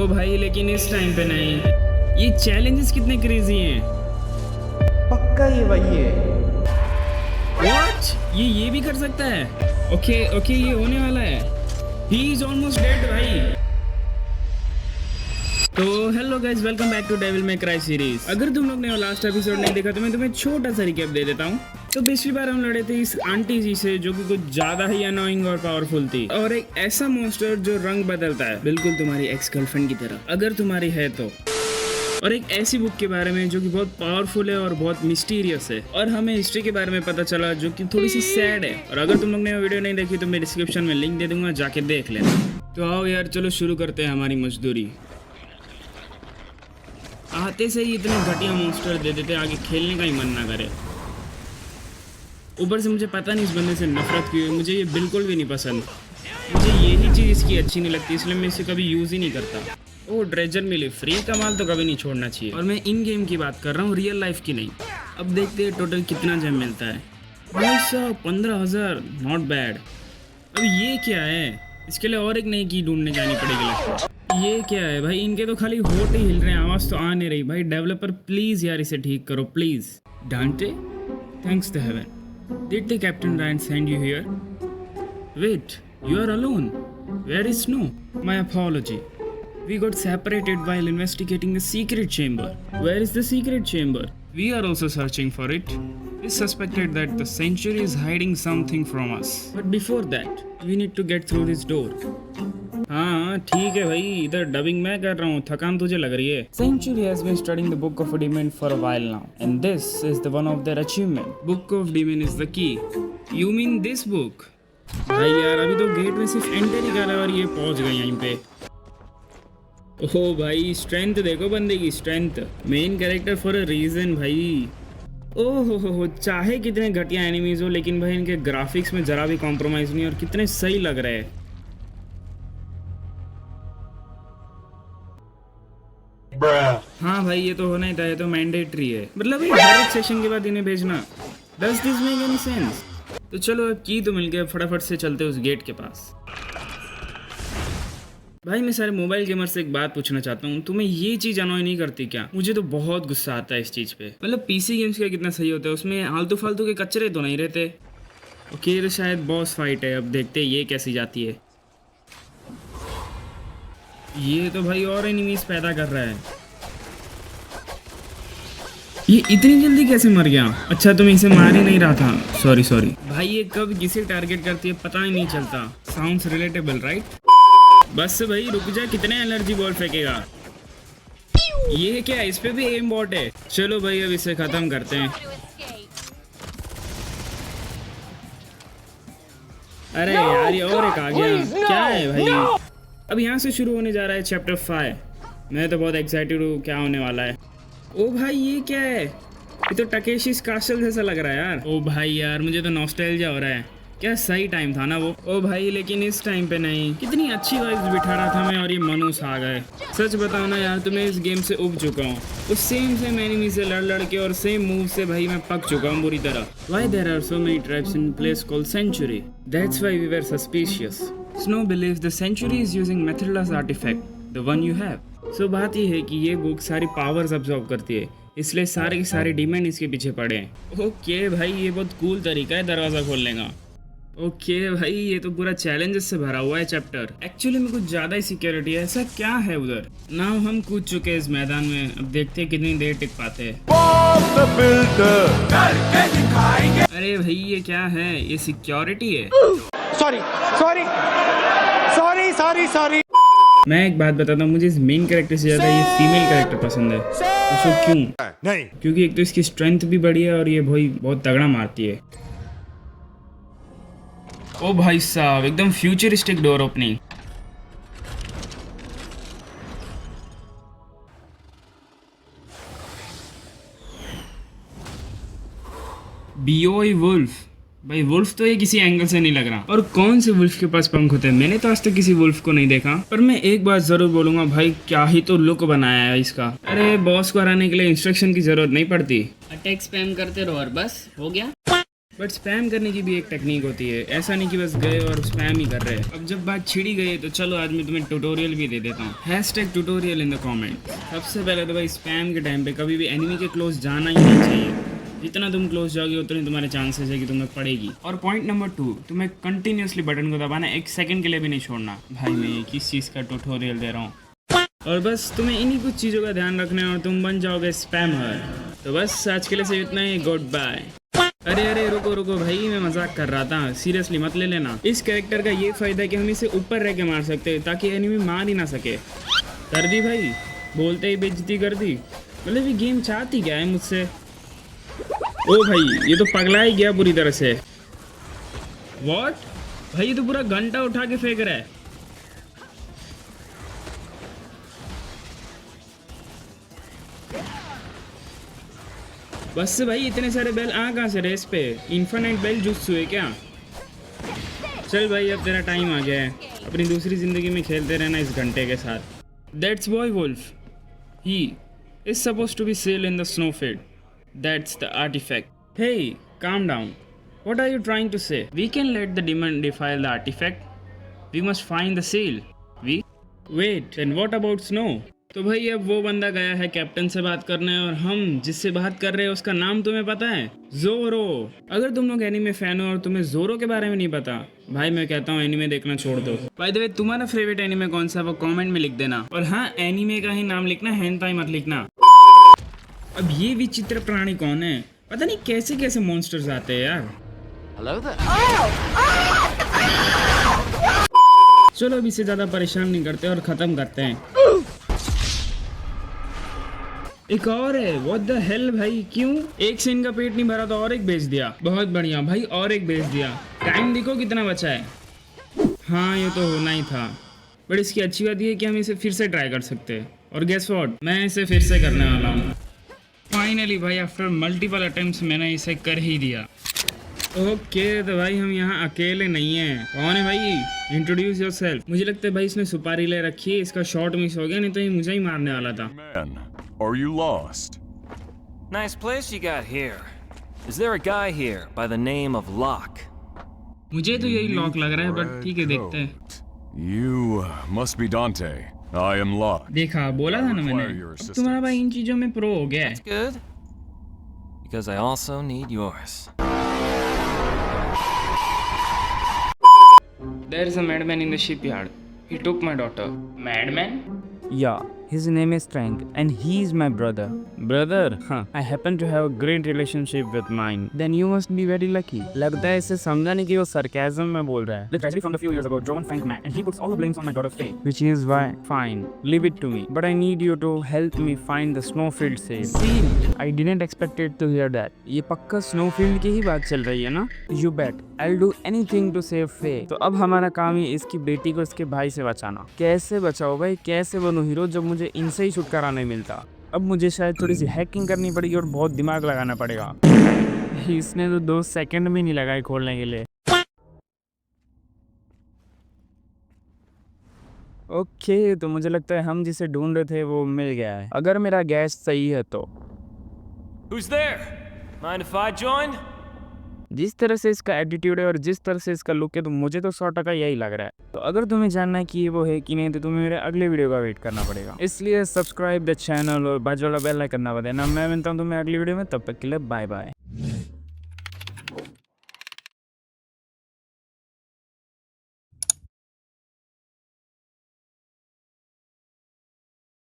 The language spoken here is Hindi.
भाई लेकिन इस टाइम पे नहीं। ये चैलेंजेस कितने क्रेजी हैं। पक्का ये वही है। व्हाट, ये भी कर सकता है। ओके ओके, ये होने वाला है। ही इज ऑलमोस्ट डेड भाई। तो hello guys, welcome back to Devil May Cry series. अगर तुम लोग ने लास्ट एपिसोड नहीं देखा तो मैं तुम्हें छोटा सा रिकैप दे देता हूँ। तो पिछली बार हम लड़े थे इस आंटी जी से जो कि कुछ ज्यादा ही अनोइंग और पावरफुल थी, और एक ऐसा मॉन्स्टर जो रंग बदलता है बिल्कुल तुम्हारी एक्स गर्लफ्रेंड की तरह, अगर तुम्हारी है तो। और एक ऐसी बुक के बारे में जो कि बहुत पावरफुल है और बहुत मिस्टीरियस है, और हमें हिस्ट्री के बारे में पता चला जो कि थोड़ी सी सैड है। और अगर तुम लोग ने वीडियो नहीं देखी तो मैं डिस्क्रिप्शन में लिंक दे दूंगा, जाके देख लेना। तो आओ यार, चलो शुरू करते हैं हमारी मजदूरी। आते से ही इतने घटिया मॉन्स्टर दे देते, आगे खेलने का ही मन ना करे। ऊपर से मुझे पता नहीं इस बंदे से नफरत क्यों है, मुझे ये बिल्कुल भी नहीं पसंद। मुझे यही चीज़ इसकी अच्छी नहीं लगती, इसलिए मैं इसे कभी यूज़ ही नहीं करता। ओ ड्रेजर मिले, फ्री का माल तो कभी नहीं छोड़ना चाहिए। और मैं इन गेम की बात कर रहा हूँ, रियल लाइफ की नहीं। अब देखते हैं टोटल कितना जेम मिलता है। भाई साहब 15,000, नॉट बैड। अब ये क्या है, इसके लिए और एक नई की ढूंढने जानी पड़ेगी लगता है। ये क्या है भाई, इनके तो खाली होठ ही हिल रहे हैं, आवाज़ तो आ नहीं रही। भाई डेवलपर प्लीज़ यार इसे ठीक करो please. Dante, thanks to heaven. Did the Captain Ryan send you here? Wait, you are alone. Where is Snow? My apology. We got separated while investigating the secret chamber. Where is the secret chamber? We are also searching for it. We suspected that the Century is hiding something from us. But before that, we need to get through this door. हाँ ठीक है भाई, इधर डबिंग मैं कर रहा हूँ, थकान तुझे लग रही है। Century has been studying the Book of Demon for a while now, and this is the one of their achievement. Book of Demon is the key. You mean this book? भाई यार अभी तो गेट में सिर्फ एंटर ही करा और ये पहुंच गए यहीं पे। ओह भाई स्ट्रेंथ देखो बंदे की, strength. Main character for a reason भाई। ओह हो, चाहे कितने घटिया एनिमीज हो लेकिन भाई इनके ग्राफिक्स में जरा भी कॉम्प्रोमाइज नहीं, और कितने सही लग रहे हैं। हाँ भाई ये तो होना ही था, ये तो मैंडेटरी है। मतलब हर एक सेशन के बाद इन्हें भेजना। Does this make any sense? तो चलो अब की तो मिल गया, फटाफट से चलते उस गेट के पास। भाई मैं सारे मोबाइल गेमर से एक बात पूछना चाहता हूँ, तुम्हें ये चीज़ अनॉय नहीं करती क्या? मुझे तो बहुत गुस्सा आता है इस चीज़ पे। मतलब पीसी गेम्स का कितना सही होता है, उसमें आलतू फालतू के कचरे तो नहीं रहते। ओके तो शायद बॉस फाइट है, अब देखते हैं ये कैसी जाती है। ये तो भाई और एनिमीज पैदा कर रहा है। ये इतनी जल्दी कैसे मर गया? अच्छा तो मैं इसे मार ही नहीं रहा था, सॉरी सॉरी। भाई ये कब किसे टारगेट करती है पता ही नहीं चलता। Sounds relatable right? बस भाई रुक जा, कितने एनर्जी बॉल फेंकेगा? ये क्या, इस पे भी एम बॉट है? चलो भाई अब इसे खत्म करते हैं। अरे यार ये और एक आ गया, क्या है भाई? अब यहाँ से शुरू होने जा रहा है चैप्टर 5। मैं तो बहुत एक्साइटेड हूँ क्या होने वाला है। ओ भाई ये क्या है, ये तो टकेशी's कासल जैसा लग रहा है यार। ओ भाई यार मुझे तो नॉस्टैल्जिया हो रहा है। क्या सही टाइम था ना वो। ओ भाई लेकिन इस टाइम पे नहीं। कितनी अच्छी वाइब्स बिठा रहा था मैं और ये मनुष्य आ गए। सच बताओ ना यार, तो मैं इस गेम से उब चुका हूँ। उस सेम एनिमी से लड़ के और सेम मूव से भाई मैं पक चुका हूँ बुरी तरह। Why there are so many tribes in place called Century? That's why we were suspicious. Snow believes the Century is using Methrylus artifact, the one you have. So बात ये है कि ये बुक सारी पावर्स अब्सॉर्ब करती है, इसलिए सारे के सारे डीमन इसके पीछे पड़े हैं। ओके भाई ये बहुत कूल तरीका है दरवाज़ा खोलने का। ओके भाई ये तो पूरा चैलेंजेस से भरा हुआ है चैप्टर। एक्चुअली में कुछ ज़्यादा ही सिक्योरिटी है, ऐसा क्या है उधर? नाउ हम कूद चुके हैं इस मैदान में, अब देखते हैं कितनी देर टिक पाते हैं। अरे भाई ये क्या है, ये सिक्योरिटी है? Sorry sorry sorry sorry sorry. मैं एक बात बताता हूँ, मुझे इस मेन कैरेक्टर से ज़्यादा ये फीमेल कैरेक्टर पसंद है। उसको क्यों? नहीं, क्योंकि एक तो इसकी स्ट्रेंथ भी बड़ी है और ये भाई बहुत तगड़ा मारती है। ओ भाई साहब एकदम फ्यूचरिस्टिक डोर ओपनिंग। बीओई वुल्फ। भाई वुल्फ तो ये किसी एंगल से नहीं लग रहा। और कौन से वुल्फ के पास पंख होते हैं? मैंने तो आज तक किसी वुल्फ को नहीं देखा। पर मैं एक बात जरूर बोलूंगा, भाई क्या ही तो लुक बनाया है इसका। अरे बॉस को हराने के लिए इंस्ट्रक्शन की जरूरत नहीं पड़ती, अटैक स्पैम करते रहो और बस हो गया। बट स्पैम करने की भी एक टेक्निक होती है, ऐसा नहीं कि बस गए और स्पैम ही कर रहे हैं। अब जब बात छिड़ी गई है तो चलो आज मैं तुम्हें ट्यूटोरियल भी दे देता हूँ। Hashtag tutorial in the comment. सबसे पहले तो भाई स्पैम के टाइम पे कभी भी एनिमी के क्लोज जाना ही नहीं चाहिए। जितना तुम क्लोज जाओगे उतने तुम्हारे चांसेस है कि तुम्हें पड़ेगी। और पॉइंट नंबर 2, तुम्हें कंटिन्यूसली बटन को दबाना, एक सेकंड के लिए भी नहीं छोड़ना। भाई मैं ये किस चीज़ का ट्यूटोरियल दे रहा हूँ। और बस तुम्हें इन्हीं कुछ चीज़ों का ध्यान रखना है और तुम बन जाओगे स्पैमर। तो बस आज के लिए सिर्फ इतना ही, गुड बाय। अरे रुको भाई, मैं मजाक कर रहा था, सीरियसली मत ले लेना। इस कैरेक्टर का ये फायदा है कि हम इसे ऊपर रह के मार सकते हैं ताकि एनिमी मार ही ना सके। कर दी भाई, बोलते ही बेइज्जती कर दी। मतलब ये गेम चाहती क्या है मुझसे? ओ भाई ये तो पगला ही गया पूरी तरह से। व्हाट भाई, ये तो पूरा घंटा उठा के फेंक रहा है। बस से भाई, इतने सारे बेल कहाँ से रेस पे? इन्फिनिट बेल जुत्सु है क्या? चल भाई अब तेरा टाइम आ गया है, अपनी दूसरी जिंदगी में खेलते रहना इस घंटे के साथ। That's boy wolf, he is suppose to be sealed in the snowfield, that's the artifact. Hey, calm down. What are you trying to say? We can let the demon defile the artifact. We must find the seal. Wait, then what about Snow? तो भाई अब वो बंदा गया है कैप्टन से बात करने और हम जिससे बात कर रहे हैं उसका नाम तुम्हें पता है? ज़ोरो। अगर तुम लोग एनीमे फैन हो और तुम्हें ज़ोरो के बारे में नहीं पता, भाई मैं कहता हूँ एनीमे देखना छोड़ दो। बाय द वे, तुम्हारा फेवरेट एनीमे कौन सा वो कमेंट में लिख देना। और हाँ, एनीमे का ही नाम लिखना, हेंटाई मत लिखना। अब ये विचित्र प्राणी कौन है? पता नहीं कैसे कैसे मॉन्स्टर्स आते हैं यार। चलो अब इसे ज्यादा परेशान नहीं करते और खत्म करते हैं। एक और है, व्हाट द हेल भाई, क्यों? एक से इनका पेट नहीं भरा तो और एक बेच दिया। बहुत बढ़िया भाई, और एक बेच दिया। टाइम देखो कितना बचा है। हाँ ये तो होना ही था, बट इसकी अच्छी बात ये है कि हम इसे फिर से ट्राई कर सकते हैं। और गेस व्हाट, मैं इसे फिर से करने वाला हूँ। फाइनली भाई, आफ्टर मल्टीपल अटेम्प्ट्स मैंने इसे कर ही दिया। ओके तो भाई हम यहाँ अकेले नहीं हैं। कौन है भाई? Introduce yourself. मुझे लगता है भाई इसने सुपारी ले रखी है, इसका शॉट मिस हो गया, नहीं तो ये मुझे ही मारने वाला था। Man, are you lost? Nice place you got here. Is there a guy here by the name of Locke? मुझे तो यही लॉक लग रहा है, बट ठीक है देखते हैं। You must be Dante. I am Locke. देखा, बोला था ना मैंने, अब तुम्हारा भाई इन चीजों में प्रो हो गया है। That's good. Because I also need yours. There is a madman in the shipyard. He took my daughter. Madman? Yeah, his name is Frank and he is my brother. Brother? Huh. I happen to have a great relationship with mine. Then you must be very lucky. लगता है इसे समझा नहीं कि वो sarcasm में बोल रहा है। The tragedy from a few years ago drove Frank mad and he puts all the blames on my daughter's fate. Which is why, fine, leave it to me. But I need you to help me find the Snowfield seal. Seal? I didn't expect it to hear that. ये पक्का Snowfield की ही बात चल रही है ना? You bet. I'll do anything to save Faye. तो अब हमारा काम ही इसकी बेटी को इसके भाई से बचाना। कैसे बचाओ भाई, कैसे बनूं हीरो जब मुझे इनसे ही छुटकारा नहीं मिलता? अब मुझे शायद थोड़ी सी हैकिंग करनी पड़ेगी और बहुत दिमाग लगाना पड़ेगा। इसने तो 2 सेकंड भी नहीं लगाए खोलने के लिए। ओके तो मुझे लगता है हम जिसे ढूंढ रहे थे वो मिल गया है, अगर मेरा गैस सही है तो। Who's there? Mind if I join? जिस तरह से इसका एटीट्यूड है और जिस तरह से इसका लुक है तो मुझे तो 100% यही लग रहा है। तो अगर तुम्हें जानना है कि ये वो है कि नहीं तो तुम्हें मेरे अगले वीडियो का वेट करना पड़ेगा। इसलिए सब्सक्राइब द चैनल और बाजू वाला बेल आइकन दबा देना। मैं मिलता हूँ तुम्हें अगली वीडियो में, तब तक के लिए बाय बाय।